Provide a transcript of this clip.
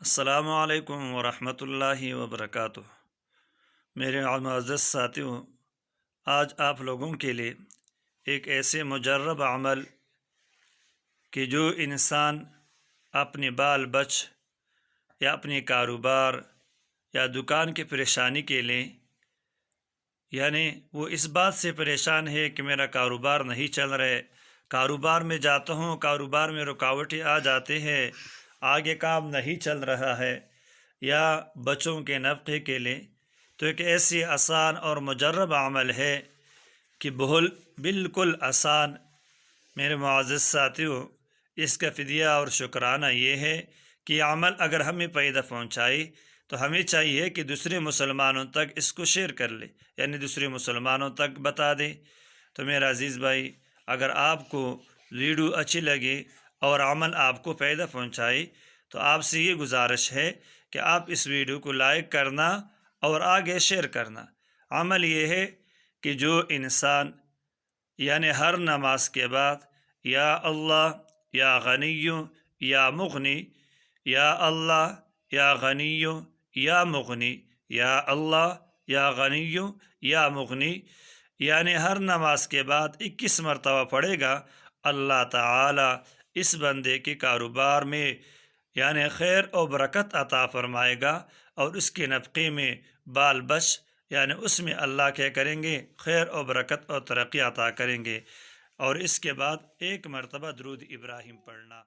السلام علیکم ورحمۃ اللہ وبرکاتہ۔ میرے معزز ساتھیوں، آج آپ لوگوں کے لیے ایک ایسے مجرب عمل کہ جو انسان اپنے بال بچ یا اپنے کاروبار یا دکان کی پریشانی کے لیے، یعنی وہ اس بات سے پریشان ہے کہ میرا کاروبار نہیں چل رہا ہے، کاروبار میں جاتا ہوں، کاروبار میں رکاوٹیں آ جاتے ہیں، آگے کام نہیں چل رہا ہے، یا بچوں کے نفقے کے لیے، تو ایک ایسی آسان اور مجرب عمل ہے کہ بالکل آسان۔ میرے معزز ساتھیوں، اس کا فدیہ اور شکرانہ یہ ہے کہ عمل اگر ہمیں فائدہ پہنچائی تو ہمیں چاہیے کہ دوسرے مسلمانوں تک اس کو شیئر کر لے، یعنی دوسرے مسلمانوں تک بتا دے۔ تو میرا عزیز بھائی، اگر آپ کو ویڈیو اچھی لگے اور عمل آپ کو فائدہ پہنچائی تو آپ سے یہ گزارش ہے کہ آپ اس ویڈیو کو لائک کرنا اور آگے شیئر کرنا۔ عمل یہ ہے کہ جو انسان یعنی ہر نماز کے بعد یا اللہ یا غنی یا مغنی، یا اللہ یا غنی یا مغنی، یا اللہ یا غنی یا مغنی، یعنی ہر نماز کے بعد 21 مرتبہ پڑھے گا، اللہ تعالی اس بندے کے کاروبار میں یعنی خیر و برکت عطا فرمائے گا، اور اس کے نفقے میں بال بچ یعنی اس میں اللہ کیا کریں گے، خیر و برکت اور ترقی عطا کریں گے۔ اور اس کے بعد 1 مرتبہ درود ابراہیم پڑھنا۔